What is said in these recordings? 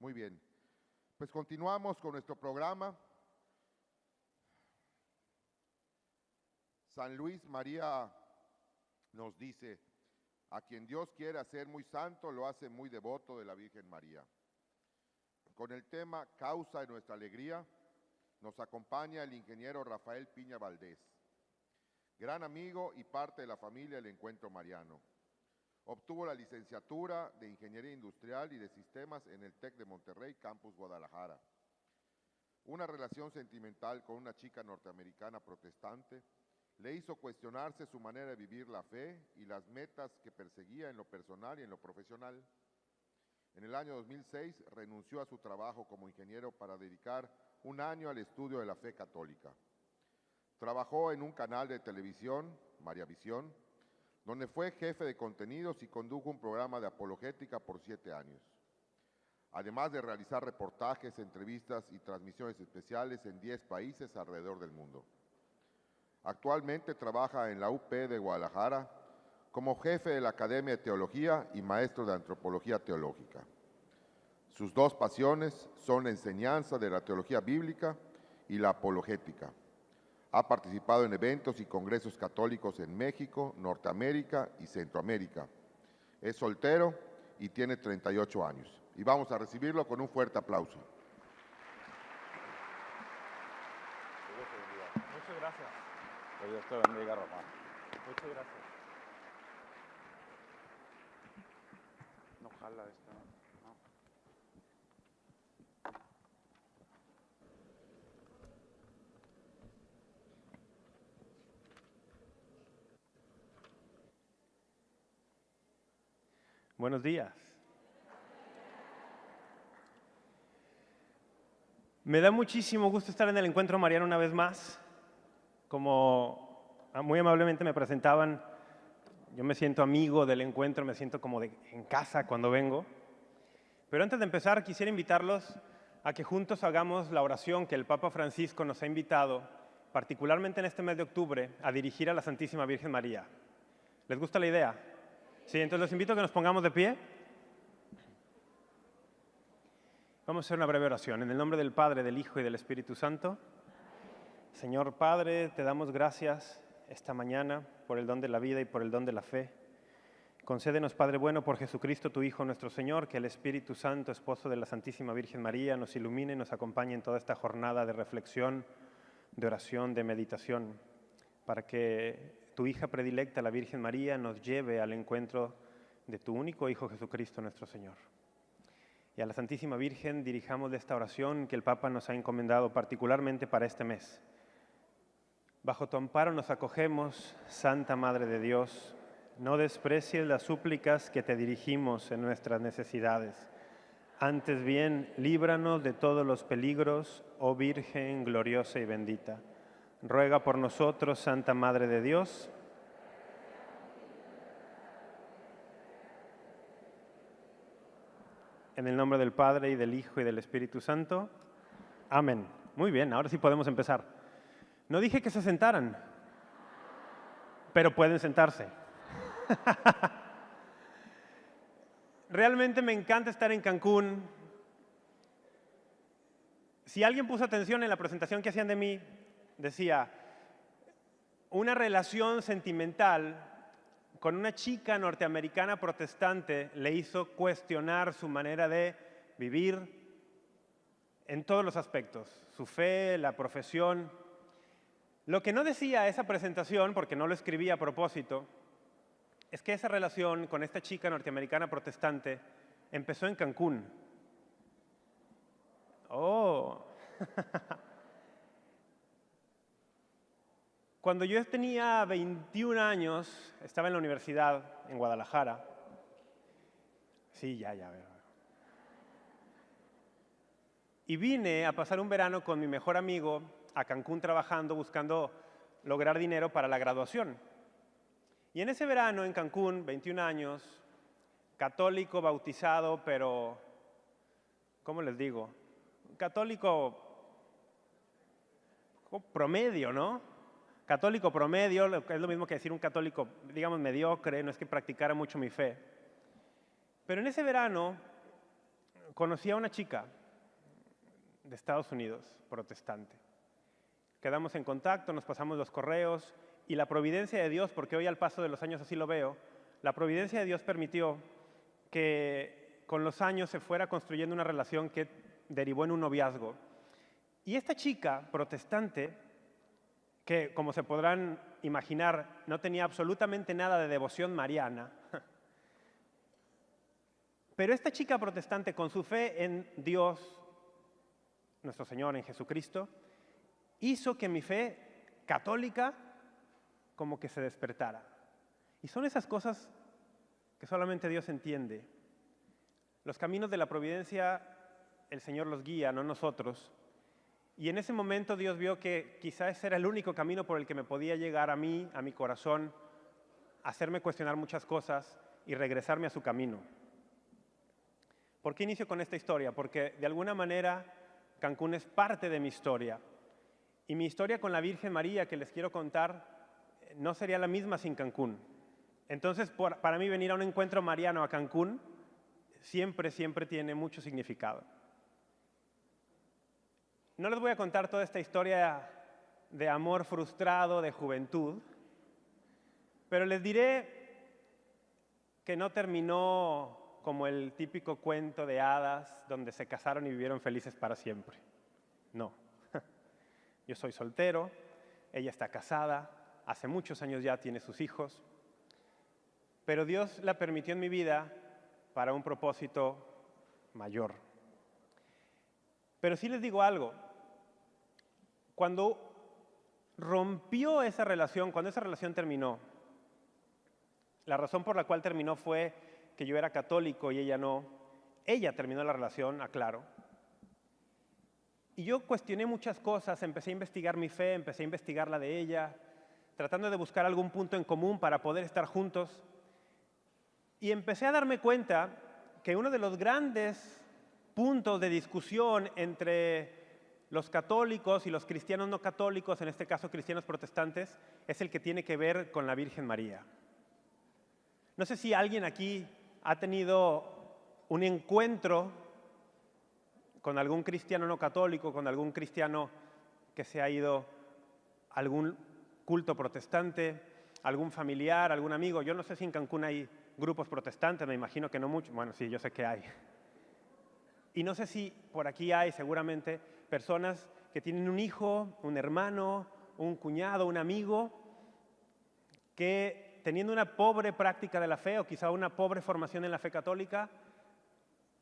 Muy bien. Pues continuamos con nuestro programa. San Luis María nos dice, a quien Dios quiere hacer muy santo, lo hace muy devoto de la Virgen María. Con el tema Causa de nuestra alegría, nos acompaña el ingeniero Rafael Piña Valdés, gran amigo y parte de la familia del Encuentro Mariano. Obtuvo la licenciatura de Ingeniería Industrial y de Sistemas en el TEC de Monterrey, Campus Guadalajara. Una relación sentimental con una chica norteamericana protestante le hizo cuestionarse su manera de vivir la fe y las metas que perseguía en lo personal y en lo profesional. En el año 2006 renunció a su trabajo como ingeniero para dedicar un año al estudio de la fe católica. Trabajó en un canal de televisión, María Visión, donde fue jefe de contenidos y condujo un programa de apologética por 7 años. Además de realizar reportajes, entrevistas y transmisiones especiales en 10 países alrededor del mundo. Actualmente trabaja en la UP de Guadalajara como jefe de la Academia de Teología y maestro de Antropología Teológica. Sus dos pasiones son la enseñanza de la teología bíblica y la apologética. Ha participado en eventos y congresos católicos en México, Norteamérica y Centroamérica. Es soltero y tiene 38 años. Y vamos a recibirlo con un fuerte aplauso. Muchas gracias. Que Dios te bendiga, Román. Muchas gracias. No jala esta. No. Buenos días. Me da muchísimo gusto estar en el Encuentro Mariano una vez más. Como muy amablemente me presentaban, yo me siento amigo del encuentro, me siento como en casa cuando vengo. Pero antes de empezar, quisiera invitarlos a que juntos hagamos la oración que el Papa Francisco nos ha invitado, particularmente en este mes de octubre, a dirigir a la Santísima Virgen María. ¿Les gusta la idea? Sí, entonces los invito a que nos pongamos de pie. Vamos a hacer una breve oración. En el nombre del Padre, del Hijo y del Espíritu Santo. Señor Padre, te damos gracias esta mañana por el don de la vida y por el don de la fe. Concédenos, Padre bueno, por Jesucristo, tu Hijo, nuestro Señor, que el Espíritu Santo, esposo de la Santísima Virgen María, nos ilumine y nos acompañe en toda esta jornada de reflexión, de oración, de meditación, para que tu hija predilecta, la Virgen María, nos lleve al encuentro de tu único Hijo Jesucristo, nuestro Señor. Y a la Santísima Virgen dirijamos de esta oración que el Papa nos ha encomendado particularmente para este mes. Bajo tu amparo nos acogemos, Santa Madre de Dios. No desprecies las súplicas que te dirigimos en nuestras necesidades. Antes bien, líbranos de todos los peligros, oh Virgen gloriosa y bendita. Ruega por nosotros, Santa Madre de Dios. En el nombre del Padre, y del Hijo, y del Espíritu Santo. Amén. Muy bien, ahora sí podemos empezar. No dije que se sentaran, pero pueden sentarse. Realmente me encanta estar en Cancún. Si alguien puso atención en la presentación que hacían de mí, decía, una relación sentimental con una chica norteamericana protestante le hizo cuestionar su manera de vivir en todos los aspectos, su fe, la profesión. Lo que no decía esa presentación, porque no lo escribí a propósito, es que esa relación con esta chica norteamericana protestante empezó en Cancún. Oh. Cuando yo tenía 21 años, estaba en la universidad en Guadalajara. Sí, ya veo. Y vine a pasar un verano con mi mejor amigo a Cancún trabajando, buscando lograr dinero para la graduación. Y en ese verano en Cancún, 21 años, católico, bautizado, pero, ¿cómo les digo? Católico promedio, ¿no? Católico promedio, es lo mismo que decir un católico, digamos, mediocre, no es que practicara mucho mi fe. Pero en ese verano conocí a una chica de Estados Unidos, protestante. Quedamos en contacto, nos pasamos los correos y la providencia de Dios, porque hoy al paso de los años así lo veo, la providencia de Dios permitió que con los años se fuera construyendo una relación que derivó en un noviazgo. Y esta chica protestante, que como se podrán imaginar, no tenía absolutamente nada de devoción mariana, pero esta chica protestante con su fe en Dios, nuestro Señor, en Jesucristo, hizo que mi fe católica como que se despertara. Y son esas cosas que solamente Dios entiende. Los caminos de la providencia, el Señor los guía, no nosotros. Y en ese momento Dios vio que quizás ese era el único camino por el que me podía llegar a mí, a mi corazón, hacerme cuestionar muchas cosas y regresarme a su camino. ¿Por qué inicio con esta historia? Porque de alguna manera Cancún es parte de mi historia. Y mi historia con la Virgen María que les quiero contar no sería la misma sin Cancún. Entonces, para mí venir a un encuentro mariano a Cancún siempre tiene mucho significado. No les voy a contar toda esta historia de amor frustrado, de juventud, pero les diré que no terminó como el típico cuento de hadas donde se casaron y vivieron felices para siempre. No. Yo soy soltero, ella está casada, hace muchos años ya tiene sus hijos, pero Dios la permitió en mi vida para un propósito mayor. Pero sí les digo algo, cuando rompió esa relación, cuando esa relación terminó, la razón por la cual terminó fue que yo era católico y ella no. Ella terminó la relación, aclaro. Y yo cuestioné muchas cosas, empecé a investigar mi fe, empecé a investigar la de ella, tratando de buscar algún punto en común para poder estar juntos. Y empecé a darme cuenta que uno de los grandes puntos de discusión entre los católicos y los cristianos no católicos, en este caso cristianos protestantes, es el que tiene que ver con la Virgen María. No sé si alguien aquí ha tenido un encuentro con algún cristiano no católico, con algún cristiano que se ha ido a algún culto protestante, algún familiar, algún amigo. Yo no sé si en Cancún hay grupos protestantes, me imagino que no mucho. Bueno, sí, yo sé que hay. Y no sé si por aquí hay seguramente personas que tienen un hijo, un hermano, un cuñado, un amigo, que teniendo una pobre práctica de la fe o quizá una pobre formación en la fe católica,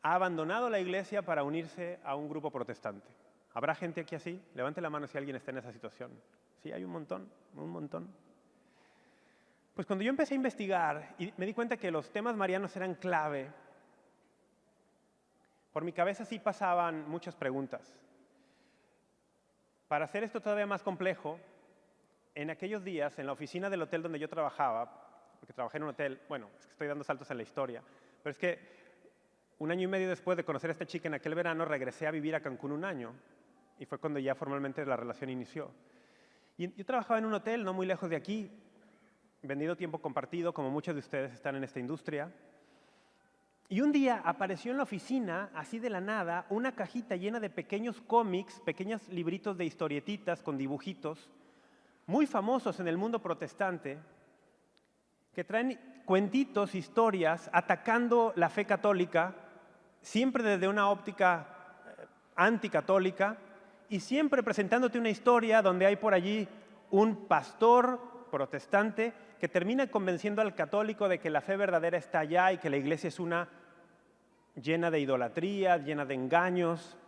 ha abandonado la iglesia para unirse a un grupo protestante. ¿Habrá gente aquí así? Levante la mano si alguien está en esa situación. Sí, hay un montón, un montón. Pues cuando yo empecé a investigar y me di cuenta que los temas marianos eran clave, por mi cabeza sí pasaban muchas preguntas. Para hacer esto todavía más complejo, en aquellos días, en la oficina del hotel donde yo trabajaba, porque trabajé en un hotel, bueno, es que estoy dando saltos en la historia, pero es que 1 año y medio después de conocer a esta chica en aquel verano, regresé a vivir a Cancún 1 año, y fue cuando ya formalmente la relación inició. Y yo trabajaba en un hotel no muy lejos de aquí, vendido tiempo compartido, como muchos de ustedes están en esta industria. Y un día apareció en la oficina, así de la nada, una cajita llena de pequeños cómics, pequeños libritos de historietitas con dibujitos, muy famosos en el mundo protestante, que traen cuentitos, historias, atacando la fe católica, siempre desde una óptica anticatólica, y siempre presentándote una historia donde hay por allí un pastor protestante que termina convenciendo al católico de que la fe verdadera está allá y que la iglesia es una llena de idolatría, llena de engaños.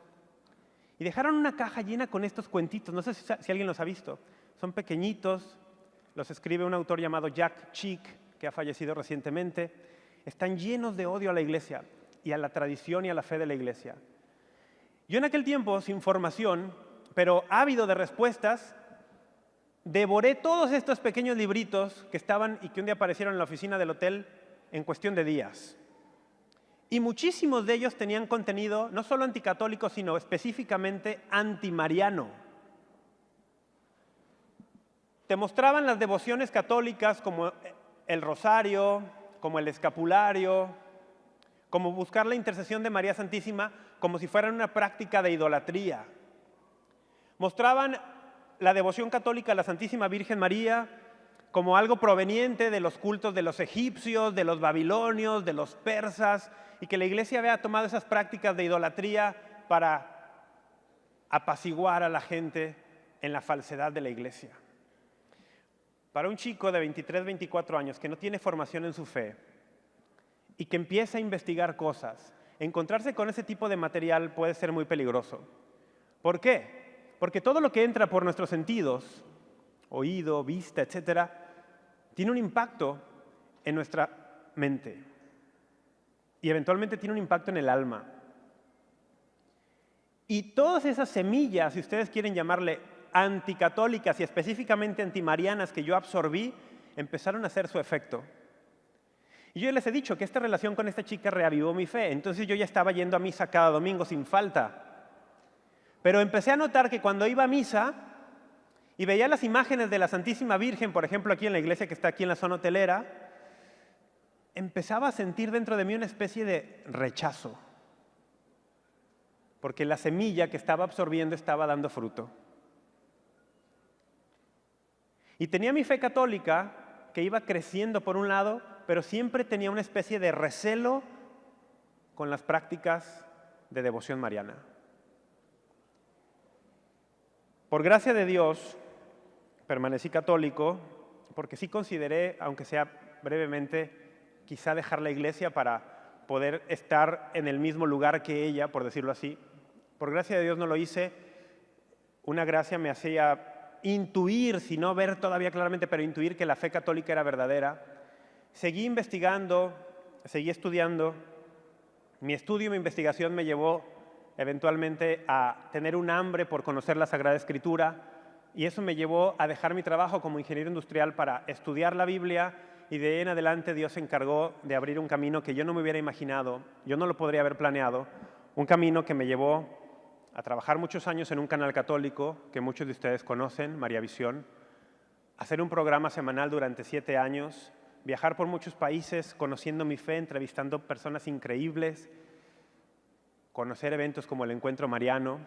Y dejaron una caja llena con estos cuentitos, no sé si alguien los ha visto. Son pequeñitos, los escribe un autor llamado Jack Chick, que ha fallecido recientemente. Están llenos de odio a la iglesia y a la tradición y a la fe de la iglesia. Yo en aquel tiempo, sin formación, pero ávido de respuestas, devoré todos estos pequeños libritos que estaban y que un día aparecieron en la oficina del hotel en cuestión de días. Y muchísimos de ellos tenían contenido no solo anticatólico, sino específicamente antimariano. Te mostraban las devociones católicas como el rosario, como el escapulario, como buscar la intercesión de María Santísima como si fueran una práctica de idolatría. Mostraban la devoción católica a la Santísima Virgen María como algo proveniente de los cultos de los egipcios, de los babilonios, de los persas, y que la Iglesia había tomado esas prácticas de idolatría para apaciguar a la gente en la falsedad de la Iglesia. Para un chico de 23, 24 años que no tiene formación en su fe y que empieza a investigar cosas, encontrarse con ese tipo de material puede ser muy peligroso. ¿Por qué? Porque todo lo que entra por nuestros sentidos, oído, vista, etcétera, tiene un impacto en nuestra mente y eventualmente tiene un impacto en el alma. Y todas esas semillas, si ustedes quieren llamarle anticatólicas y específicamente antimarianas que yo absorbí, empezaron a hacer su efecto. Y yo les he dicho que esta relación con esta chica reavivó mi fe, entonces yo ya estaba yendo a misa cada domingo sin falta. Pero empecé a notar que cuando iba a misa y veía las imágenes de la Santísima Virgen, por ejemplo aquí en la iglesia que está aquí en la zona hotelera, empezaba a sentir dentro de mí una especie de rechazo, porque la semilla que estaba absorbiendo estaba dando fruto. Y tenía mi fe católica que iba creciendo por un lado, pero siempre tenía una especie de recelo con las prácticas de devoción mariana. Por gracia de Dios, permanecí católico, porque sí consideré, aunque sea brevemente, quizá dejar la iglesia para poder estar en el mismo lugar que ella, por decirlo así. Por gracia de Dios no lo hice. Una gracia me hacía intuir, si no ver todavía claramente, pero intuir que la fe católica era verdadera. Seguí investigando, seguí estudiando. Mi estudio y mi investigación me llevó eventualmente a tener un hambre por conocer la Sagrada Escritura, y eso me llevó a dejar mi trabajo como ingeniero industrial para estudiar la Biblia, y de ahí en adelante Dios se encargó de abrir un camino que yo no me hubiera imaginado, yo no lo podría haber planeado, un camino que me llevó a trabajar muchos años en un canal católico que muchos de ustedes conocen, María Visión, hacer un programa semanal durante 7 años, viajar por muchos países conociendo mi fe, entrevistando personas increíbles, conocer eventos como el Encuentro Mariano.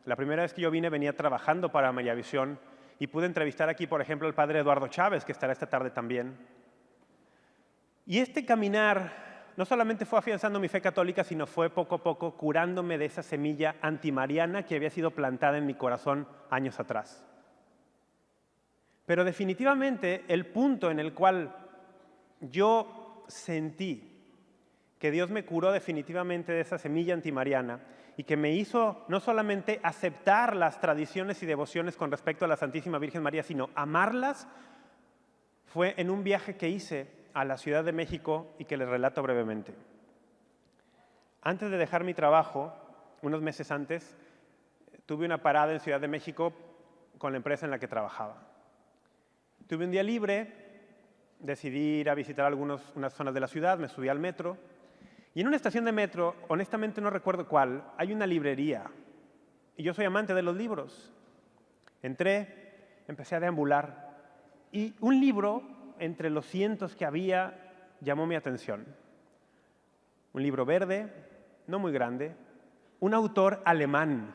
La primera vez que yo vine venía trabajando para María Visión y pude entrevistar aquí, por ejemplo, al padre Eduardo Chávez, que estará esta tarde también. Y este caminar no solamente fue afianzando mi fe católica, sino fue poco a poco curándome de esa semilla antimariana que había sido plantada en mi corazón años atrás. Pero definitivamente el punto en el cual yo sentí que Dios me curó definitivamente de esa semilla antimariana y que me hizo no solamente aceptar las tradiciones y devociones con respecto a la Santísima Virgen María, sino amarlas, fue en un viaje que hice a la Ciudad de México y que les relato brevemente. Antes de dejar mi trabajo, unos meses antes, tuve una parada en Ciudad de México con la empresa en la que trabajaba. Tuve un día libre, decidí ir a visitar unas zonas de la ciudad, me subí al metro, y en una estación de metro, honestamente no recuerdo cuál, hay una librería, y yo soy amante de los libros. Entré, empecé a deambular, y un libro, entre los cientos que había, llamó mi atención. Un libro verde, no muy grande, un autor alemán,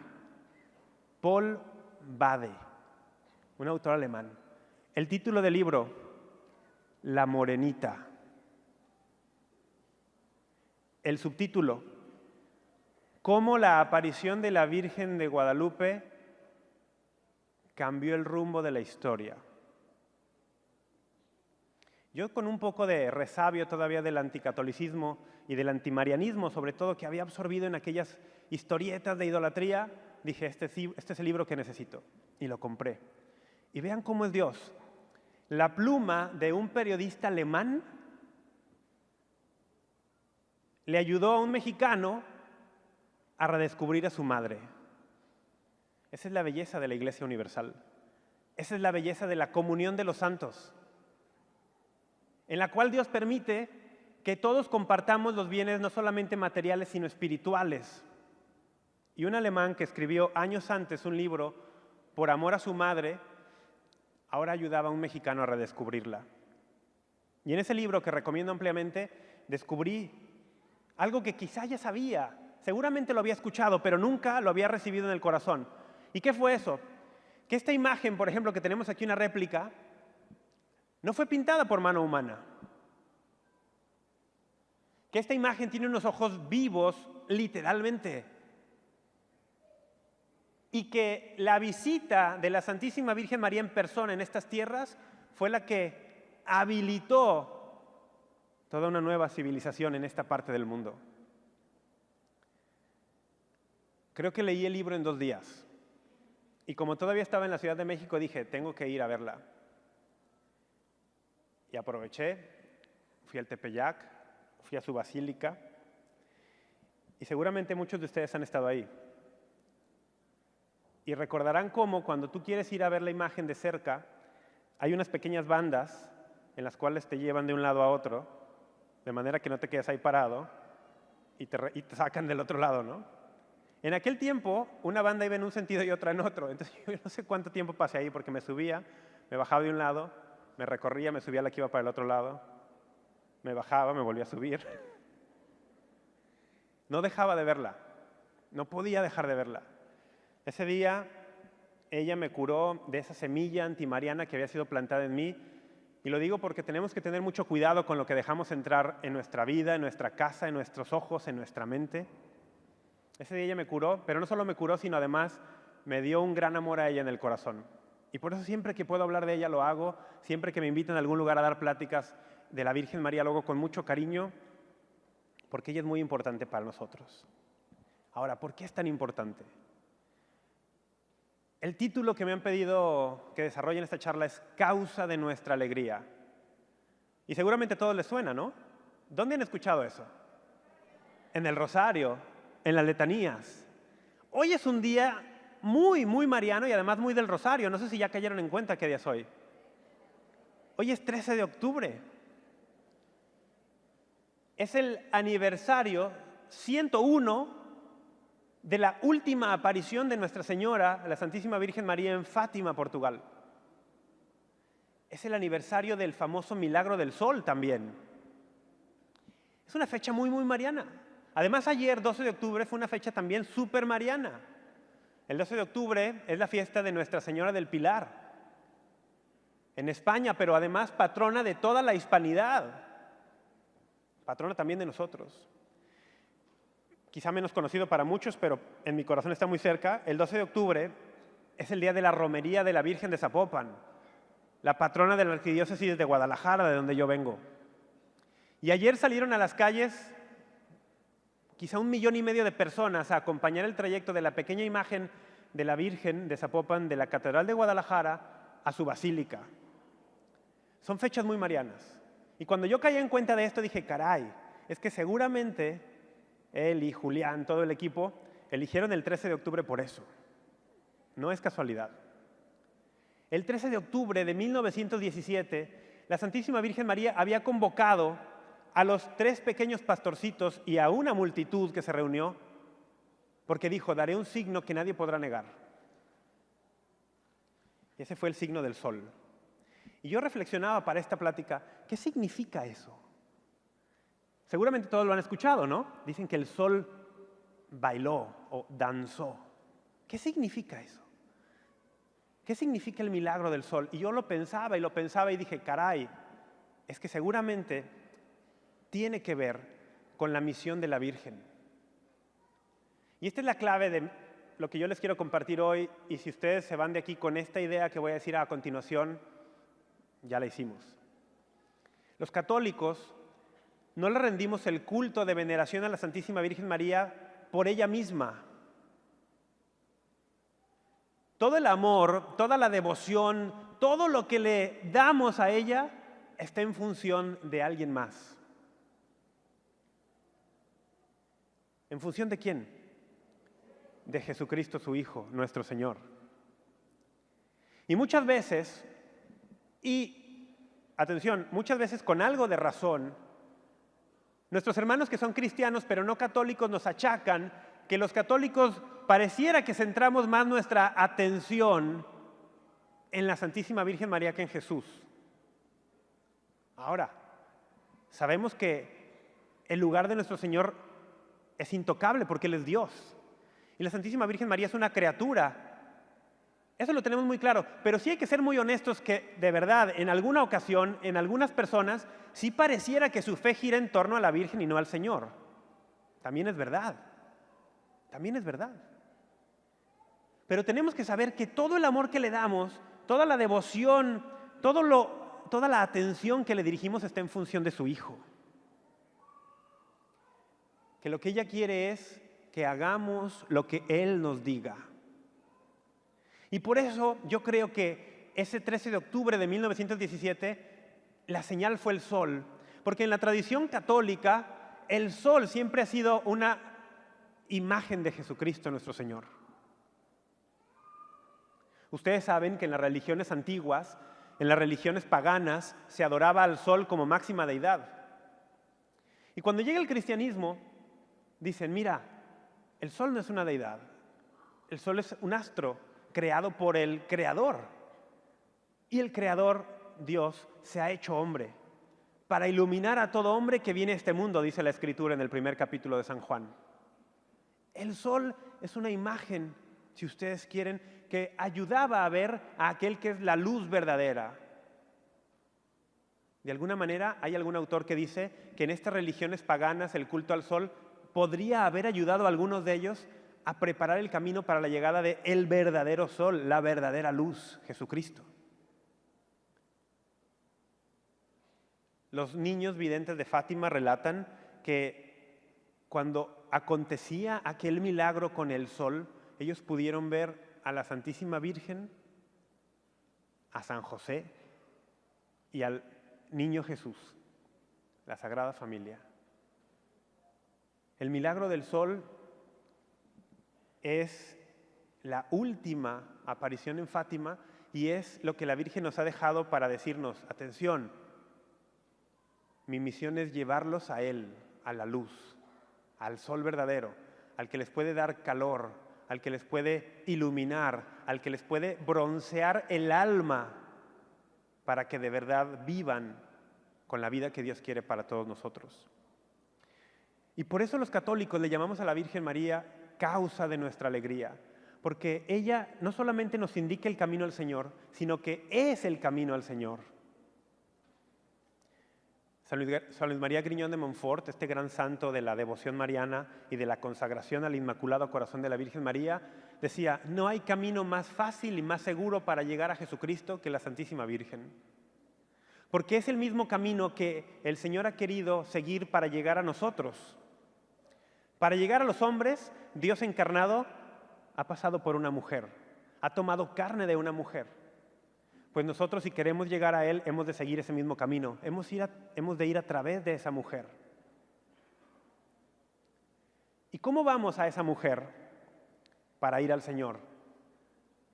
Paul Bade, un autor alemán. El título del libro, La Morenita. El subtítulo, Cómo la aparición de la Virgen de Guadalupe cambió el rumbo de la historia. Yo, con un poco de resabio todavía del anticatolicismo y del antimarianismo, sobre todo, que había absorbido en aquellas historietas de idolatría, dije, este es el libro que necesito, y lo compré. Y vean cómo es Dios. La pluma de un periodista alemán le ayudó a un mexicano a redescubrir a su madre. Esa es la belleza de la Iglesia Universal. Esa es la belleza de la comunión de los santos, en la cual Dios permite que todos compartamos los bienes no solamente materiales, sino espirituales. Y un alemán que escribió años antes un libro por amor a su madre, ahora ayudaba a un mexicano a redescubrirla. Y en ese libro, que recomiendo ampliamente, descubrí algo que quizá ya sabía, seguramente lo había escuchado, pero nunca lo había recibido en el corazón. ¿Y qué fue eso? Que esta imagen, por ejemplo, que tenemos aquí una réplica, no fue pintada por mano humana. Que esta imagen tiene unos ojos vivos, literalmente. Y que la visita de la Santísima Virgen María en persona en estas tierras fue la que habilitó toda una nueva civilización en esta parte del mundo. Creo que leí el libro en 2 días. Y como todavía estaba en la Ciudad de México, dije, tengo que ir a verla. Y aproveché, fui al Tepeyac, fui a su basílica. Y seguramente muchos de ustedes han estado ahí. Y recordarán cómo cuando tú quieres ir a ver la imagen de cerca, hay unas pequeñas bandas en las cuales te llevan de un lado a otro, de manera que no te quedes ahí parado y te sacan del otro lado, ¿no? En aquel tiempo, una banda iba en un sentido y otra en otro. Entonces yo no sé cuánto tiempo pasé ahí porque me subía, me bajaba de un lado, me recorría, me subía a la que iba para el otro lado, me bajaba, me volvía a subir. No dejaba de verla, no podía dejar de verla. Ese día ella me curó de esa semilla antimariana que había sido plantada en mí. Y lo digo porque tenemos que tener mucho cuidado con lo que dejamos entrar en nuestra vida, en nuestra casa, en nuestros ojos, en nuestra mente. Ese día ella me curó, pero no solo me curó, sino además me dio un gran amor a ella en el corazón. Y por eso siempre que puedo hablar de ella lo hago, siempre que me invitan a algún lugar a dar pláticas de la Virgen María lo hago con mucho cariño, porque ella es muy importante para nosotros. Ahora, ¿por qué es tan importante? El título que me han pedido que desarrolle en esta charla es Causa de nuestra alegría. Y seguramente a todos les suena, ¿no? ¿Dónde han escuchado eso? En el rosario, en las letanías. Hoy es un día muy, muy mariano y además muy del rosario. No sé si ya cayeron en cuenta qué día es hoy. Hoy es 13 de octubre. Es el aniversario 101 de la última aparición de Nuestra Señora, la Santísima Virgen María, en Fátima, Portugal. Es el aniversario del famoso milagro del sol también. Es una fecha muy, muy mariana. Además, ayer, 12 de octubre, fue una fecha también súper mariana. El 12 de octubre es la fiesta de Nuestra Señora del Pilar, en España, pero además patrona de toda la hispanidad, patrona también de nosotros. Quizá menos conocido para muchos, pero en mi corazón está muy cerca. El 12 de octubre es el día de la romería de la Virgen de Zapopan, la patrona de la Arquidiócesis de Guadalajara, de donde yo vengo. Y ayer salieron a las calles quizá 1,5 millones de personas a acompañar el trayecto de la pequeña imagen de la Virgen de Zapopan, de la Catedral de Guadalajara, a su basílica. Son fechas muy marianas. Y cuando yo caí en cuenta de esto, dije, caray, es que seguramente él y Julián, todo el equipo, eligieron el 13 de octubre por eso. No es casualidad. El 13 de octubre de 1917, la Santísima Virgen María había convocado a los 3 pequeños pastorcitos y a una multitud que se reunió, porque dijo, daré un signo que nadie podrá negar. Y ese fue el signo del sol. Y yo reflexionaba para esta plática, ¿qué significa eso? Seguramente todos lo han escuchado, ¿no? Dicen que el sol bailó o danzó. ¿Qué significa eso? ¿Qué significa el milagro del sol? Y yo lo pensaba y dije, caray, es que seguramente tiene que ver con la misión de la Virgen. Y esta es la clave de lo que yo les quiero compartir hoy, y si ustedes se van de aquí con esta idea que voy a decir a continuación, ya la hicimos. Los católicos no le rendimos el culto de veneración a la Santísima Virgen María por ella misma. Todo el amor, toda la devoción, todo lo que le damos a ella está en función de alguien más. ¿En función de quién? De Jesucristo, su Hijo, nuestro Señor. Y muchas veces, atención, muchas veces con algo de razón, nuestros hermanos que son cristianos pero no católicos nos achacan que los católicos pareciera que centramos más nuestra atención en la Santísima Virgen María que en Jesús. Ahora, sabemos que el lugar de nuestro Señor es intocable porque Él es Dios. Y la Santísima Virgen María es una criatura. Eso lo tenemos muy claro, pero sí hay que ser muy honestos que de verdad, en alguna ocasión, en algunas personas, sí pareciera que su fe gira en torno a la Virgen y no al Señor. También es verdad, también es verdad. Pero tenemos que saber que todo el amor que le damos, toda la devoción, toda la atención que le dirigimos está en función de su Hijo. Que lo que ella quiere es que hagamos lo que Él nos diga. Y por eso yo creo que ese 13 de octubre de 1917 la señal fue el sol, porque en la tradición católica el sol siempre ha sido una imagen de Jesucristo nuestro Señor. Ustedes saben que en las religiones antiguas, en las religiones paganas, se adoraba al sol como máxima deidad. Y cuando llega el cristianismo, dicen, mira, el sol no es una deidad, el sol es un astro creado por el Creador. Y el Creador, Dios, se ha hecho hombre para iluminar a todo hombre que viene a este mundo, dice la Escritura en el primer capítulo de San Juan. El sol es una imagen, si ustedes quieren, que ayudaba a ver a aquel que es la luz verdadera. De alguna manera, hay algún autor que dice que en estas religiones paganas el culto al sol podría haber ayudado a algunos de ellos a preparar el camino para la llegada de el verdadero sol, la verdadera luz, Jesucristo. Los niños videntes de Fátima relatan que cuando acontecía aquel milagro con el sol, ellos pudieron ver a la Santísima Virgen, a San José y al niño Jesús, la Sagrada Familia. El milagro del sol es la última aparición en Fátima y es lo que la Virgen nos ha dejado para decirnos, atención, mi misión es llevarlos a Él, a la luz, al sol verdadero, al que les puede dar calor, al que les puede iluminar, al que les puede broncear el alma para que de verdad vivan con la vida que Dios quiere para todos nosotros. Y por eso los católicos le llamamos a la Virgen María causa de nuestra alegría, porque ella no solamente nos indica el camino al Señor, sino que es el camino al Señor. San Luis María Griñón de Montfort, este gran santo de la devoción mariana y de la consagración al Inmaculado Corazón de la Virgen María, decía, no hay camino más fácil y más seguro para llegar a Jesucristo que la Santísima Virgen. Porque es el mismo camino que el Señor ha querido seguir para llegar a nosotros. Para llegar a los hombres, Dios encarnado ha pasado por una mujer, ha tomado carne de una mujer. Pues nosotros, si queremos llegar a Él, hemos de seguir ese mismo camino, hemos de ir a través de esa mujer. ¿Y cómo vamos a esa mujer para ir al Señor?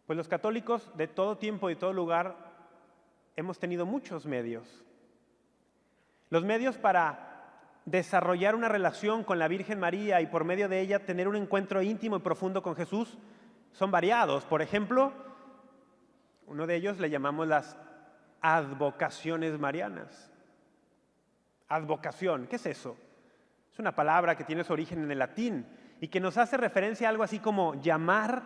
Pues los católicos de todo tiempo y todo lugar hemos tenido muchos medios. Los medios para desarrollar una relación con la Virgen María y por medio de ella tener un encuentro íntimo y profundo con Jesús son variados. Por ejemplo, uno de ellos le llamamos las advocaciones marianas. Advocación, ¿qué es eso? Es una palabra que tiene su origen en el latín y que nos hace referencia a algo así como llamar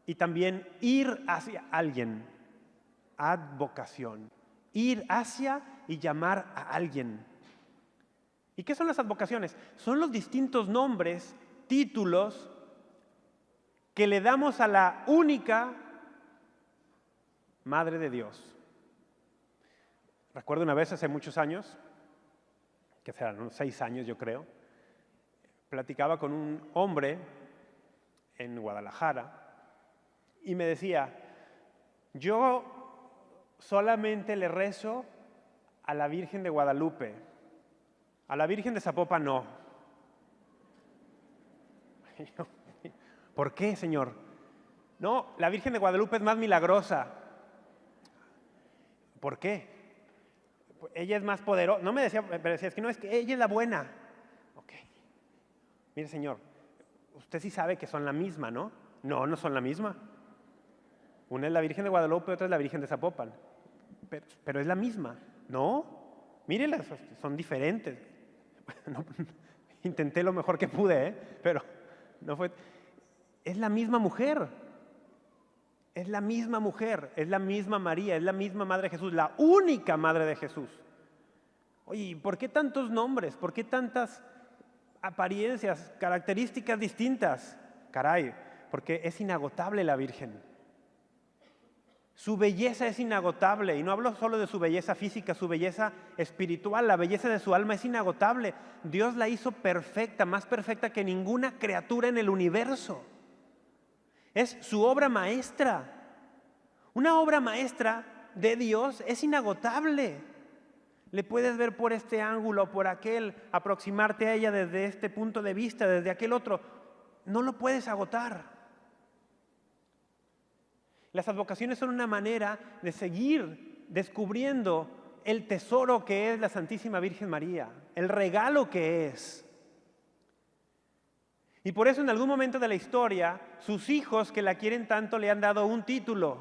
y también ir hacia alguien. Advocación, ir hacia y llamar a alguien. ¿Y qué son las advocaciones? Son los distintos nombres, títulos que le damos a la única Madre de Dios. Recuerdo una vez hace muchos años, que serán unos 6 años yo creo, platicaba con un hombre en Guadalajara y me decía, yo solamente le rezo a la Virgen de Guadalupe. A la Virgen de Zapopan no. ¿Por qué, Señor? No, la Virgen de Guadalupe es más milagrosa. ¿Por qué? Ella es más poderosa. No me decía, pero decía, es que no, es que ella es la buena. Ok. Mire, Señor, usted sí sabe que son la misma, ¿no? No, no son la misma. Una es la Virgen de Guadalupe, otra es la Virgen de Zapopan. Pero es la misma. No, mírelas, son diferentes. No, Intenté lo mejor que pude, pero no fue. Es la misma mujer. Es la misma mujer, es la misma María, es la misma Madre de Jesús, la única Madre de Jesús. Oye, ¿por qué tantos nombres? ¿Por qué tantas apariencias, características distintas? Caray, porque es inagotable la Virgen. Su belleza es inagotable, y no hablo solo de su belleza física, su belleza espiritual, la belleza de su alma es inagotable. Dios la hizo perfecta, más perfecta que ninguna criatura en el universo. Es su obra maestra. Una obra maestra de Dios es inagotable. Le puedes ver por este ángulo, por aquel, aproximarte a ella desde este punto de vista, desde aquel otro. No lo puedes agotar. Las advocaciones son una manera de seguir descubriendo el tesoro que es la Santísima Virgen María, el regalo que es. Y por eso en algún momento de la historia, sus hijos que la quieren tanto le han dado un título.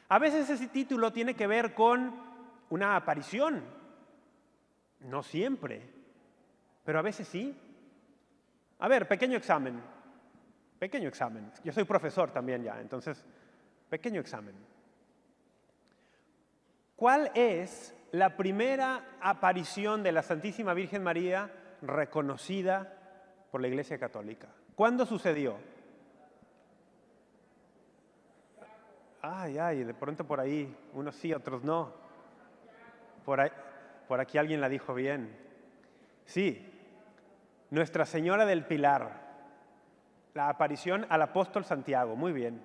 A veces ese título tiene que ver con una aparición. No siempre, pero a veces sí. A ver, pequeño examen. Pequeño examen. Yo soy profesor también ya, entonces, pequeño examen. ¿Cuál es la primera aparición de la Santísima Virgen María reconocida por la Iglesia Católica? ¿Cuándo sucedió? Ay, de pronto por ahí, unos sí, otros no. Por aquí alguien la dijo bien. Sí, Nuestra Señora del Pilar, la aparición al apóstol Santiago, muy bien.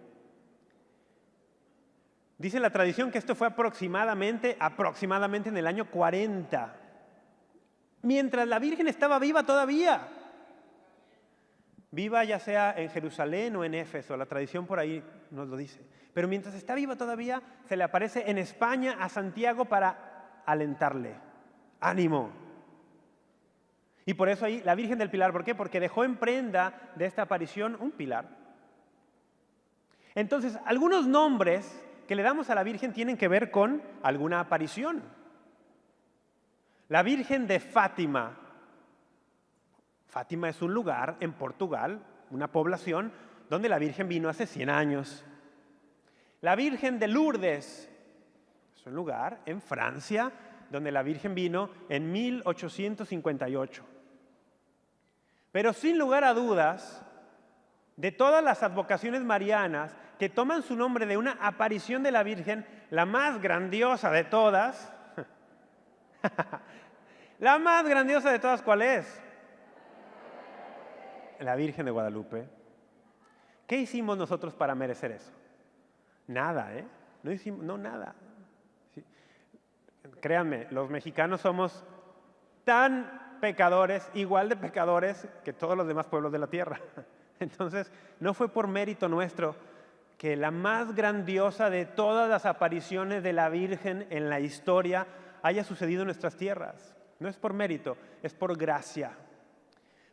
Dice la tradición que esto fue aproximadamente en el año 40. Mientras la Virgen estaba viva todavía. Viva ya sea en Jerusalén o en Éfeso, la tradición por ahí nos lo dice. Pero mientras está viva todavía, se le aparece en España a Santiago para alentarle. ¡Ánimo! Y por eso ahí la Virgen del Pilar, ¿por qué? Porque dejó en prenda de esta aparición un pilar. Entonces, algunos nombres que le damos a la Virgen tienen que ver con alguna aparición. La Virgen de Fátima. Fátima es un lugar en Portugal, una población donde la Virgen vino hace 100 años. La Virgen de Lourdes es un lugar en Francia donde la Virgen vino en 1858. Pero sin lugar a dudas, de todas las advocaciones marianas que toman su nombre de una aparición de la Virgen, la más grandiosa de todas, la más grandiosa de todas, ¿cuál es? La Virgen de Guadalupe. ¿Qué hicimos nosotros para merecer eso? Nada, ¿eh? No nada. Sí. Créanme, los mexicanos somos tan pecadores, igual de pecadores que todos los demás pueblos de la tierra. Entonces, no fue por mérito nuestro que la más grandiosa de todas las apariciones de la Virgen en la historia haya sucedido en nuestras tierras. No es por mérito, es por gracia.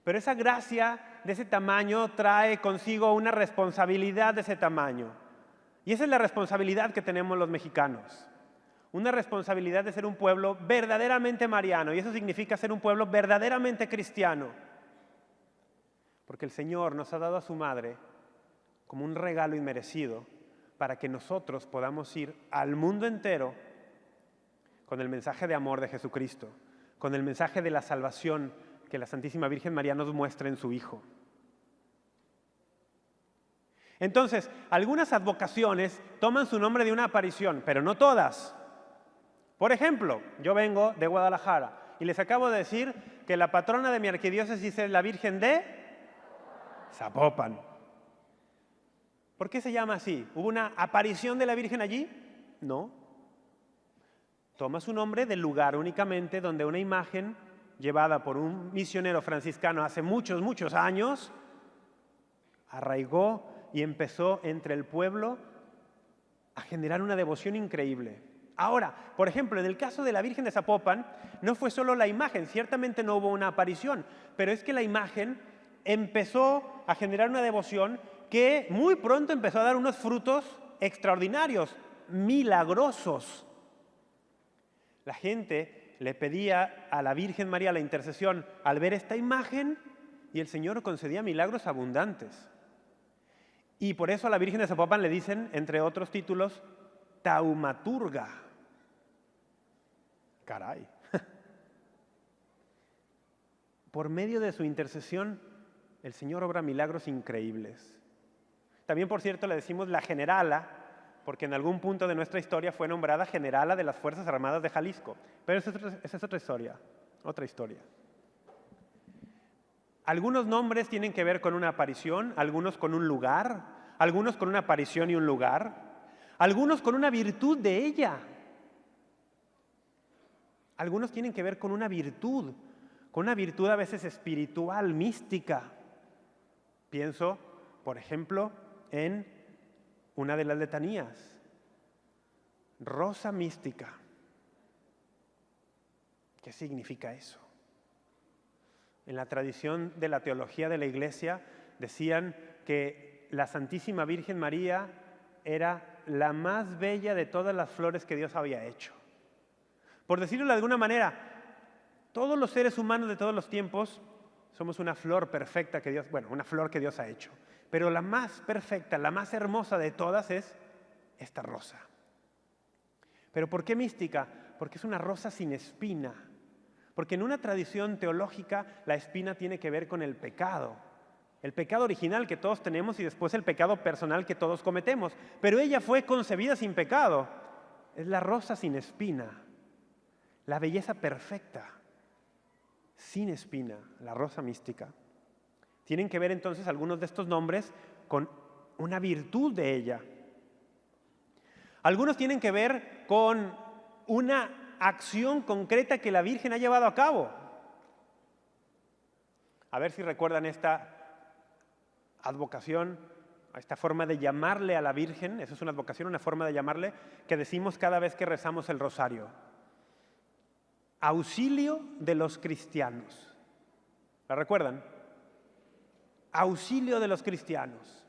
Pero esa gracia de ese tamaño trae consigo una responsabilidad de ese tamaño. Y esa es la responsabilidad que tenemos los mexicanos. Una responsabilidad de ser un pueblo verdaderamente mariano. Y eso significa ser un pueblo verdaderamente cristiano. Porque el Señor nos ha dado a su Madre como un regalo inmerecido para que nosotros podamos ir al mundo entero con el mensaje de amor de Jesucristo, con el mensaje de la salvación que la Santísima Virgen María nos muestra en su Hijo. Entonces, algunas advocaciones toman su nombre de una aparición, pero no todas. Por ejemplo, yo vengo de Guadalajara y les acabo de decir que la patrona de mi arquidiócesis es la Virgen de Zapopan. ¿Por qué se llama así? ¿Hubo una aparición de la Virgen allí? No. Toma su nombre del lugar únicamente donde una imagen llevada por un misionero franciscano hace muchos, muchos años, arraigó y empezó entre el pueblo a generar una devoción increíble. Ahora, por ejemplo, en el caso de la Virgen de Zapopan, no fue solo la imagen, ciertamente no hubo una aparición, pero es que la imagen empezó a generar una devoción que muy pronto empezó a dar unos frutos extraordinarios, milagrosos. La gente le pedía a la Virgen María la intercesión al ver esta imagen y el Señor concedía milagros abundantes. Y por eso a la Virgen de Zapopan le dicen, entre otros títulos, taumaturga. Caray. Por medio de su intercesión, el Señor obra milagros increíbles. También, por cierto, le decimos la generala, porque en algún punto de nuestra historia fue nombrada generala de las Fuerzas Armadas de Jalisco. Pero esa es otra historia. Algunos nombres tienen que ver con una aparición, algunos con un lugar, algunos con una aparición y un lugar, algunos con una virtud de ella. Algunos tienen que ver con una virtud a veces espiritual, mística. Pienso, por ejemplo, en una de las letanías, rosa mística. ¿Qué significa eso? En la tradición de la teología de la Iglesia decían que la Santísima Virgen María era la más bella de todas las flores que Dios había hecho. Por decirlo de alguna manera, todos los seres humanos de todos los tiempos somos una flor perfecta que Dios, una flor que Dios ha hecho. Pero la más perfecta, la más hermosa de todas es esta rosa. ¿Pero por qué mística? Porque es una rosa sin espina. Porque en una tradición teológica la espina tiene que ver con el pecado. El pecado original que todos tenemos y después el pecado personal que todos cometemos. Pero ella fue concebida sin pecado. Es la rosa sin espina. La belleza perfecta, sin espina, la rosa mística. Tienen que ver entonces algunos de estos nombres con una virtud de ella. Algunos tienen que ver con una acción concreta que la Virgen ha llevado a cabo. A ver si recuerdan esta advocación, esta forma de llamarle a la Virgen. Eso es una advocación, una forma de llamarle que decimos cada vez que rezamos el rosario. Auxilio de los cristianos. ¿La recuerdan? Auxilio de los cristianos.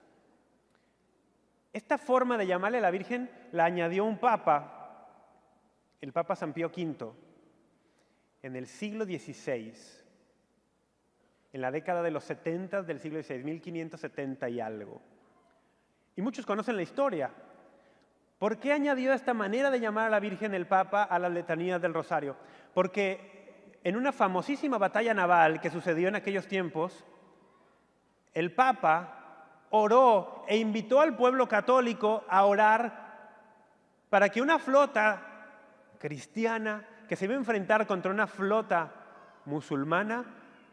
Esta forma de llamarle a la Virgen la añadió un papa, el Papa San Pío V, en el siglo XVI, en la década de los 70 del siglo XVI, 1570 y algo. Y muchos conocen la historia. ¿Por qué añadió esta manera de llamar a la Virgen el Papa a las letanías del Rosario? Porque en una famosísima batalla naval que sucedió en aquellos tiempos, el Papa oró e invitó al pueblo católico a orar para que una flota cristiana que se iba a enfrentar contra una flota musulmana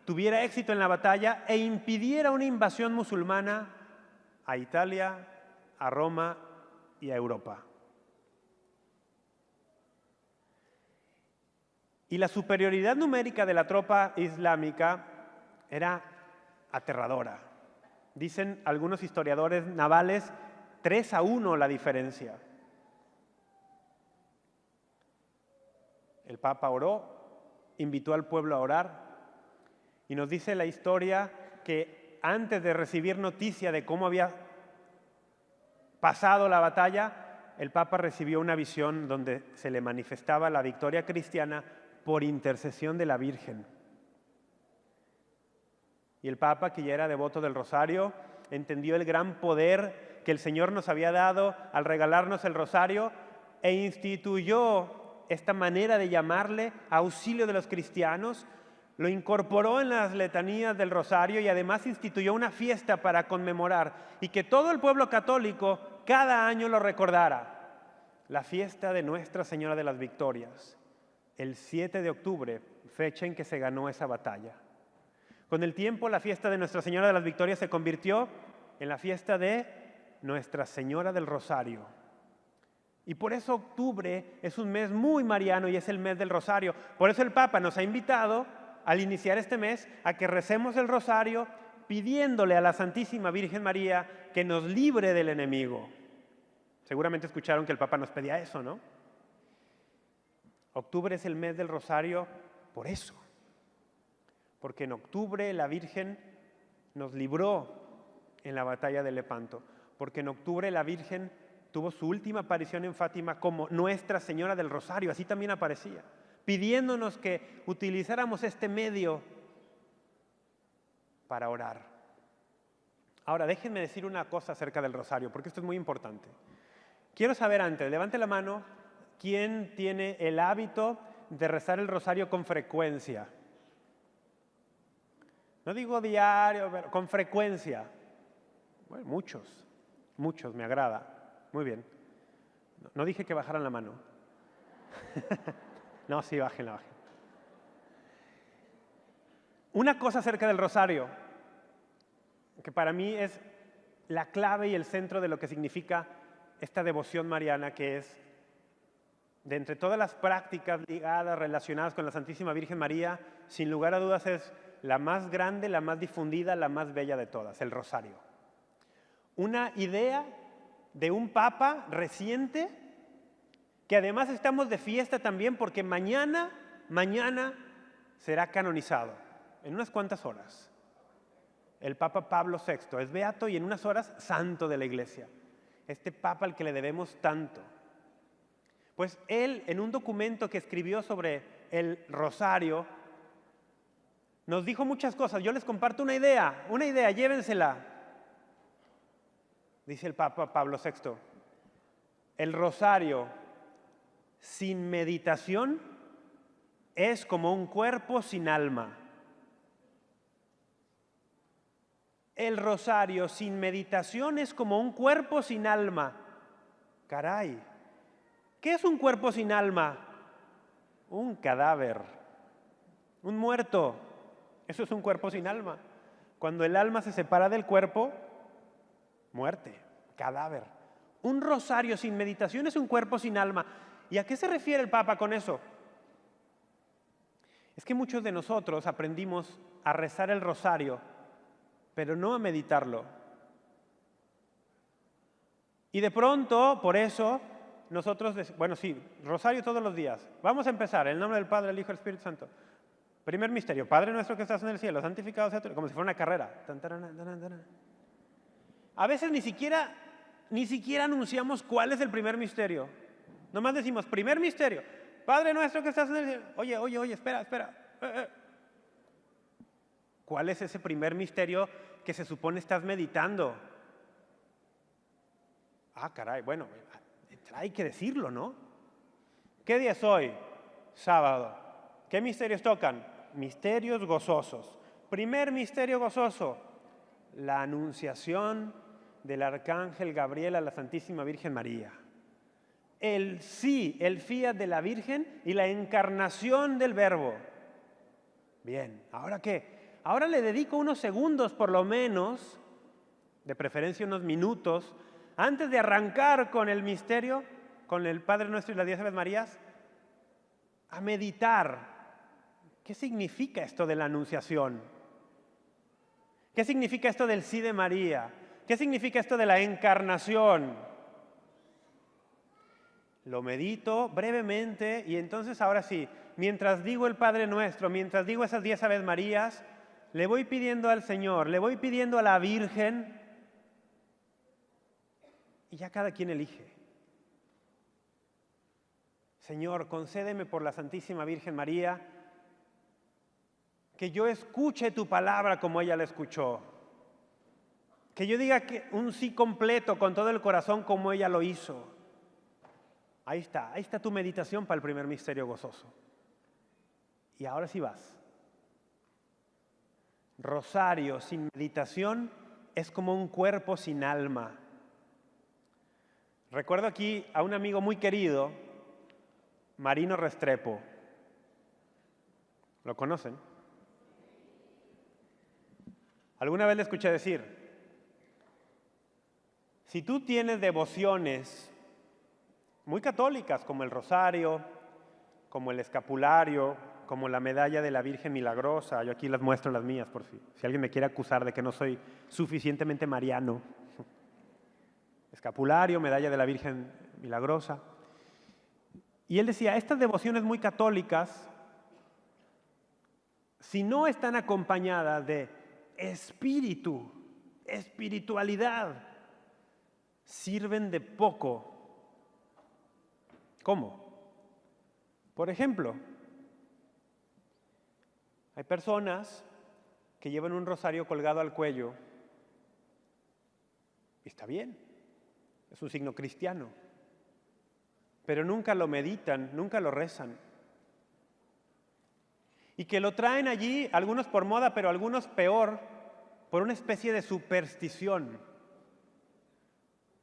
tuviera éxito en la batalla e impidiera una invasión musulmana a Italia, a Roma y a Europa. Y la superioridad numérica de la tropa islámica era aterradora. Dicen algunos historiadores navales 3-1 la diferencia. El Papa oró, invitó al pueblo a orar y nos dice la historia que antes de recibir noticia de cómo había pasado la batalla, el Papa recibió una visión donde se le manifestaba la victoria cristiana por intercesión de la Virgen. Y el Papa, que ya era devoto del Rosario, entendió el gran poder que el Señor nos había dado al regalarnos el Rosario e instituyó esta manera de llamarle auxilio de los cristianos, lo incorporó en las letanías del Rosario y además instituyó una fiesta para conmemorar y que todo el pueblo católico cada año lo recordara. La fiesta de Nuestra Señora de las Victorias, el 7 de octubre, fecha en que se ganó esa batalla. Con el tiempo, la fiesta de Nuestra Señora de las Victorias se convirtió en la fiesta de Nuestra Señora del Rosario. Y por eso octubre es un mes muy mariano y es el mes del Rosario. Por eso el Papa nos ha invitado al iniciar este mes a que recemos el Rosario pidiéndole a la Santísima Virgen María que nos libre del enemigo. Seguramente escucharon que el Papa nos pedía eso, ¿no? Octubre es el mes del Rosario por eso. Porque en octubre la Virgen nos libró en la batalla de Lepanto. Porque en octubre la Virgen tuvo su última aparición en Fátima como Nuestra Señora del Rosario, así también aparecía. pidiéndonos que utilizáramos este medio para orar. Ahora, déjenme decir una cosa acerca del rosario, porque esto es muy importante. Quiero saber antes, levante la mano, ¿quién tiene el hábito de rezar el rosario con frecuencia? No digo diario, pero con frecuencia. Bueno, muchos, me agrada. Muy bien. No dije que bajaran la mano. No, sí, bajen. Una cosa acerca del rosario, que para mí es la clave y el centro de lo que significa esta devoción mariana, que es, de entre todas las prácticas ligadas, relacionadas con la Santísima Virgen María, sin lugar a dudas es la más grande, la más difundida, la más bella de todas, el rosario. Una idea de un papa reciente, que además estamos de fiesta también porque mañana será canonizado, en unas cuantas horas. El Papa Pablo VI es beato y en unas horas santo de la Iglesia. Este Papa al que le debemos tanto. Pues él, en un documento que escribió sobre el rosario, nos dijo muchas cosas. Yo les comparto una idea, llévensela. Dice el Papa Pablo VI, el rosario sin meditación es como un cuerpo sin alma. El rosario sin meditación es como un cuerpo sin alma. Caray, ¿qué es un cuerpo sin alma? Un cadáver, un muerto. Eso es un cuerpo sin alma. Cuando el alma se separa del cuerpo, muerte, cadáver. Un rosario sin meditación es un cuerpo sin alma. ¿Y a qué se refiere el Papa con eso? Es que muchos de nosotros aprendimos a rezar el rosario, pero no a meditarlo. Y de pronto, por eso, nosotros, rosario todos los días. Vamos a empezar, en el nombre del Padre, del Hijo y del Espíritu Santo. Primer misterio, Padre nuestro que estás en el cielo, santificado sea tu nombre, como si fuera una carrera. A veces ni siquiera anunciamos cuál es el primer misterio. Nomás decimos, primer misterio, Padre nuestro que estás en el cielo. Oye, espera. ¿Cuál es ese primer misterio que se supone estás meditando? Ah, caray, bueno, hay que decirlo, ¿no? ¿Qué día es hoy? Sábado. ¿Qué misterios tocan? Misterios gozosos. Primer misterio gozoso, la anunciación del arcángel Gabriel a la Santísima Virgen María. El fiat de la Virgen y la encarnación del Verbo. Bien, ¿ahora qué? Ahora le dedico unos segundos por lo menos, de preferencia unos minutos, antes de arrancar con el misterio, con el Padre Nuestro y las 10 Aves Marías, a meditar. ¿Qué significa esto de la Anunciación? ¿Qué significa esto del sí de María? ¿Qué significa esto de la encarnación? Lo medito brevemente y entonces ahora sí, mientras digo el Padre Nuestro, mientras digo esas 10 Aves Marías, le voy pidiendo al Señor, le voy pidiendo a la Virgen y ya cada quien elige. Señor, concédeme por la Santísima Virgen María que yo escuche tu palabra como ella la escuchó. Que yo diga un sí completo con todo el corazón como ella lo hizo. Ahí está tu meditación para el primer misterio gozoso. Y ahora sí vas. Rosario sin meditación es como un cuerpo sin alma. Recuerdo aquí a un amigo muy querido, Marino Restrepo. ¿Lo conocen? Alguna vez le escuché decir, si tú tienes devociones muy católicas, como el rosario, como el escapulario, como la medalla de la Virgen Milagrosa, yo aquí las muestro las mías por si alguien me quiere acusar de que no soy suficientemente mariano. Escapulario, medalla de la Virgen Milagrosa. Y él decía, estas devociones muy católicas, si no están acompañadas de espiritualidad, sirven de poco. ¿Cómo? Por ejemplo, Hay personas que llevan un rosario colgado al cuello y está bien, es un signo cristiano, pero nunca lo meditan, nunca lo rezan. Y que lo traen allí, algunos por moda, pero algunos peor, por una especie de superstición.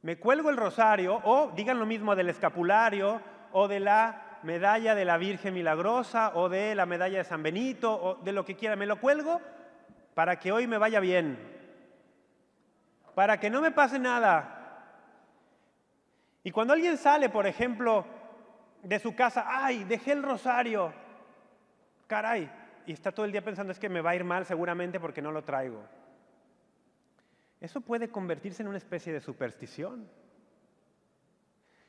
Me cuelgo el rosario, o digan lo mismo del escapulario, o de la medalla de la Virgen Milagrosa, o de la medalla de San Benito, o de lo que quiera. Me lo cuelgo para que hoy me vaya bien, para que no me pase nada. Y cuando alguien sale, por ejemplo, de su casa, ¡ay, dejé el rosario! Caray, y está todo el día pensando, es que me va a ir mal seguramente porque no lo traigo. Eso puede convertirse en una especie de superstición.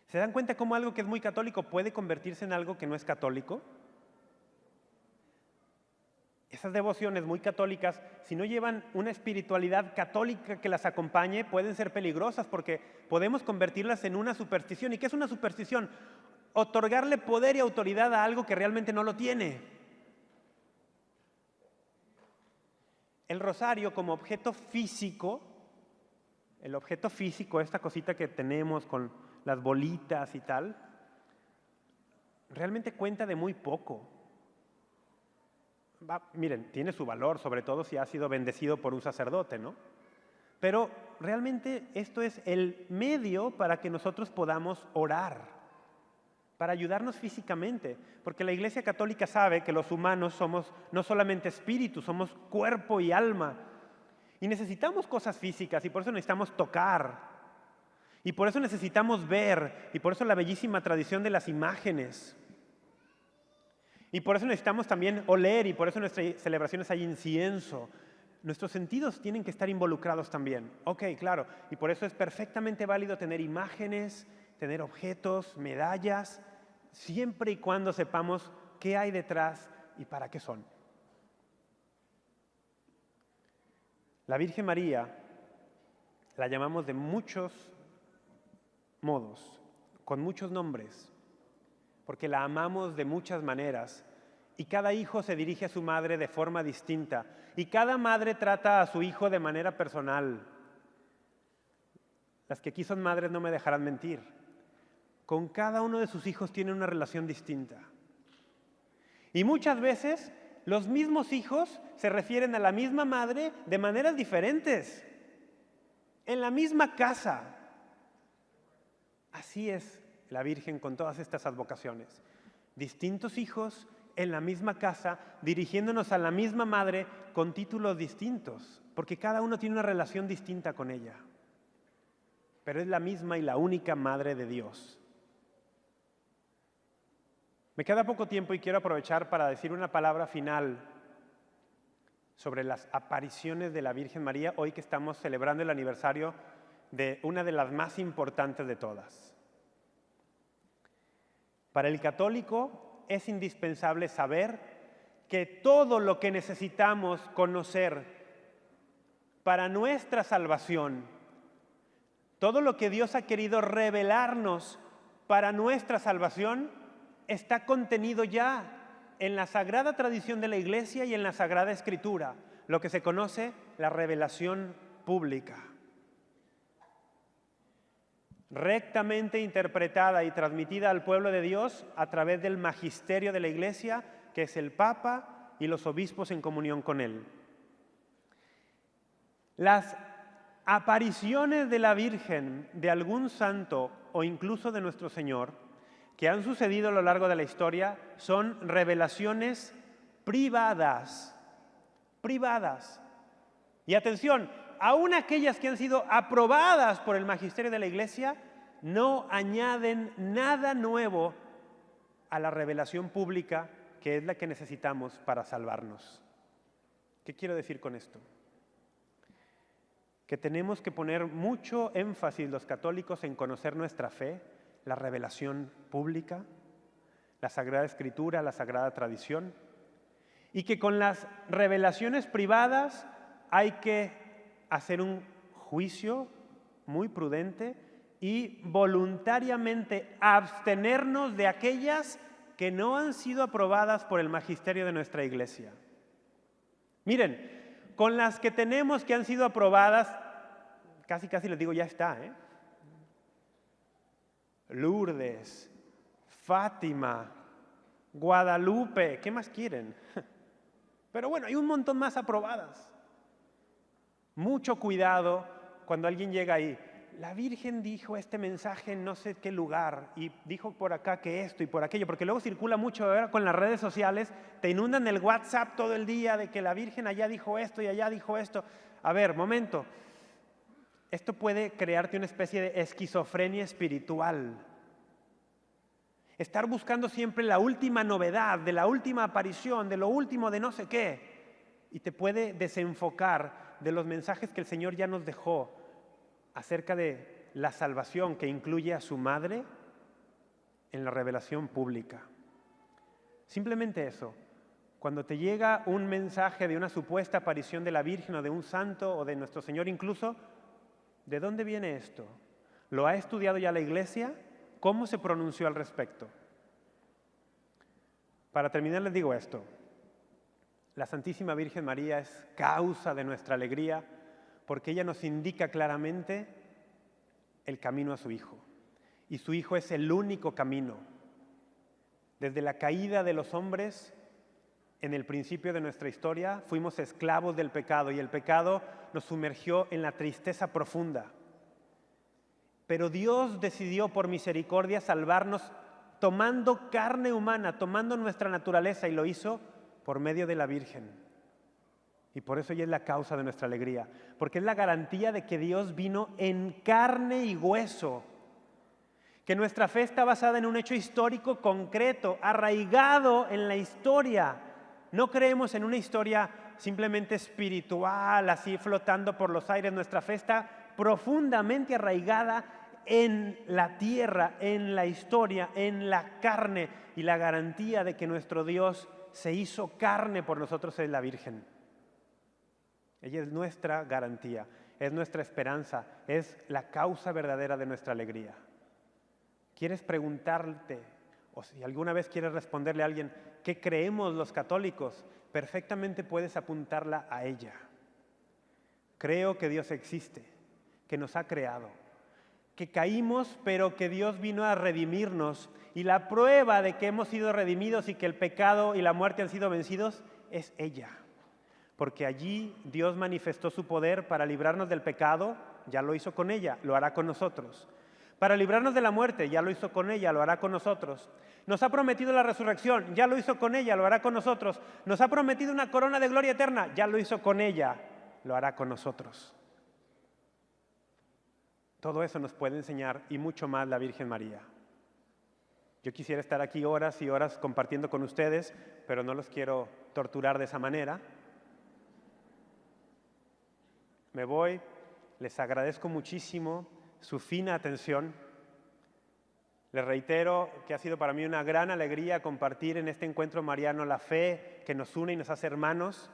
¿Se dan cuenta cómo algo que es muy católico puede convertirse en algo que no es católico? Esas devociones muy católicas, si no llevan una espiritualidad católica que las acompañe, pueden ser peligrosas porque podemos convertirlas en una superstición. ¿Y qué es una superstición? Otorgarle poder y autoridad a algo que realmente no lo tiene. El rosario como objeto físico, esta cosita que tenemos con las bolitas y tal, realmente cuenta de muy poco. Miren, tiene su valor, sobre todo si ha sido bendecido por un sacerdote, ¿no? Pero realmente esto es el medio para que nosotros podamos orar, para ayudarnos físicamente, porque la Iglesia Católica sabe que los humanos somos no solamente espíritu, somos cuerpo y alma, y necesitamos cosas físicas, y por eso necesitamos tocar, y por eso necesitamos ver, y por eso la bellísima tradición de las imágenes. Y por eso necesitamos también oler, y por eso en nuestras celebraciones hay incienso. Nuestros sentidos tienen que estar involucrados también. Ok, claro, y por eso es perfectamente válido tener imágenes, tener objetos, medallas, siempre y cuando sepamos qué hay detrás y para qué son. La Virgen María la llamamos de muchos modos, con muchos nombres, porque la amamos de muchas maneras y cada hijo se dirige a su madre de forma distinta y cada madre trata a su hijo de manera personal. Las que aquí son madres no me dejarán mentir. Con cada uno de sus hijos tiene una relación distinta. Y muchas veces los mismos hijos se refieren a la misma madre de maneras diferentes, en la misma casa. Así es la Virgen con todas estas advocaciones. Distintos hijos en la misma casa, dirigiéndonos a la misma madre con títulos distintos, porque cada uno tiene una relación distinta con ella. Pero es la misma y la única Madre de Dios. Me queda poco tiempo y quiero aprovechar para decir una palabra final sobre las apariciones de la Virgen María, hoy que estamos celebrando el aniversario de una de las más importantes de todas. Para el católico es indispensable saber que todo lo que necesitamos conocer para nuestra salvación, todo lo que Dios ha querido revelarnos para nuestra salvación, está contenido ya en la sagrada tradición de la Iglesia y en la Sagrada Escritura, lo que se conoce la revelación pública. Rectamente interpretada y transmitida al pueblo de Dios a través del magisterio de la Iglesia, que es el Papa y los obispos en comunión con él. Las apariciones de la Virgen, de algún santo o incluso de nuestro Señor, que han sucedido a lo largo de la historia, son revelaciones privadas. Privadas. Y atención, aún aquellas que han sido aprobadas por el magisterio de la Iglesia no añaden nada nuevo a la revelación pública que es la que necesitamos para salvarnos. ¿Qué quiero decir con esto? Que tenemos que poner mucho énfasis los católicos en conocer nuestra fe, la revelación pública, la Sagrada Escritura, la Sagrada Tradición, y que con las revelaciones privadas hay que hacer un juicio muy prudente y voluntariamente abstenernos de aquellas que no han sido aprobadas por el magisterio de nuestra Iglesia. Miren, con las que tenemos que han sido aprobadas, casi les digo, ya está, ¿eh? Lourdes, Fátima, Guadalupe, ¿qué más quieren? Pero bueno, hay un montón más aprobadas. Mucho cuidado cuando alguien llega ahí. La Virgen dijo este mensaje en no sé qué lugar y dijo por acá que esto y por aquello, porque luego circula mucho ahora con las redes sociales, te inundan el WhatsApp todo el día de que la Virgen allá dijo esto y allá dijo esto. A ver, momento, esto puede crearte una especie de esquizofrenia espiritual. Estar buscando siempre la última novedad, de la última aparición, de lo último de no sé qué, y te puede desenfocar de los mensajes que el Señor ya nos dejó acerca de la salvación que incluye a su madre en la revelación pública. Simplemente eso. Cuando te llega un mensaje de una supuesta aparición de la Virgen o de un santo o de nuestro Señor incluso, ¿de dónde viene esto? ¿Lo ha estudiado ya la Iglesia? ¿Cómo se pronunció al respecto? Para terminar les digo esto. La Santísima Virgen María es causa de nuestra alegría porque ella nos indica claramente el camino a su Hijo. Y su Hijo es el único camino. Desde la caída de los hombres, en el principio de nuestra historia, fuimos esclavos del pecado y el pecado nos sumergió en la tristeza profunda. Pero Dios decidió por misericordia salvarnos tomando carne humana, tomando nuestra naturaleza y lo hizo por medio de la Virgen. Y por eso ella es la causa de nuestra alegría, porque es la garantía de que Dios vino en carne y hueso, que nuestra fe está basada en un hecho histórico concreto, arraigado en la historia. No creemos en una historia simplemente espiritual, así flotando por los aires. Nuestra fe está profundamente arraigada en la tierra, en la historia, en la carne, y la garantía de que nuestro Dios se hizo carne por nosotros es la Virgen. Ella es nuestra garantía, es nuestra esperanza, es la causa verdadera de nuestra alegría. ¿Quieres preguntarte, o si alguna vez quieres responderle a alguien, ¿qué creemos los católicos? Perfectamente puedes apuntarla a ella. Creo que Dios existe, que nos ha creado, que caímos, pero que Dios vino a redimirnos. Y la prueba de que hemos sido redimidos y que el pecado y la muerte han sido vencidos es ella. Porque allí Dios manifestó su poder para librarnos del pecado, ya lo hizo con ella, lo hará con nosotros. Para librarnos de la muerte, ya lo hizo con ella, lo hará con nosotros. Nos ha prometido la resurrección, ya lo hizo con ella, lo hará con nosotros. Nos ha prometido una corona de gloria eterna, ya lo hizo con ella, lo hará con nosotros. Todo eso nos puede enseñar y mucho más la Virgen María. Yo quisiera estar aquí horas y horas compartiendo con ustedes, pero no los quiero torturar de esa manera. Me voy, les agradezco muchísimo su fina atención. Les reitero que ha sido para mí una gran alegría compartir en este encuentro mariano la fe que nos une y nos hace hermanos.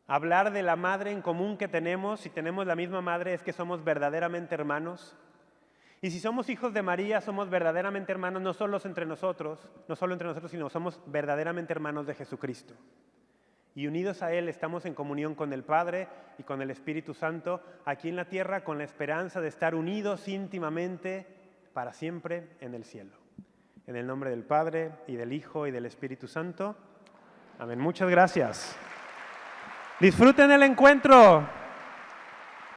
Hablar de la madre en común que tenemos, si tenemos la misma madre es que somos verdaderamente hermanos. Y si somos hijos de María, somos verdaderamente hermanos, no solo entre nosotros, sino somos verdaderamente hermanos de Jesucristo. Y unidos a Él estamos en comunión con el Padre y con el Espíritu Santo aquí en la tierra con la esperanza de estar unidos íntimamente para siempre en el cielo. En el nombre del Padre y del Hijo y del Espíritu Santo. Amén. Muchas gracias. Disfruten el encuentro.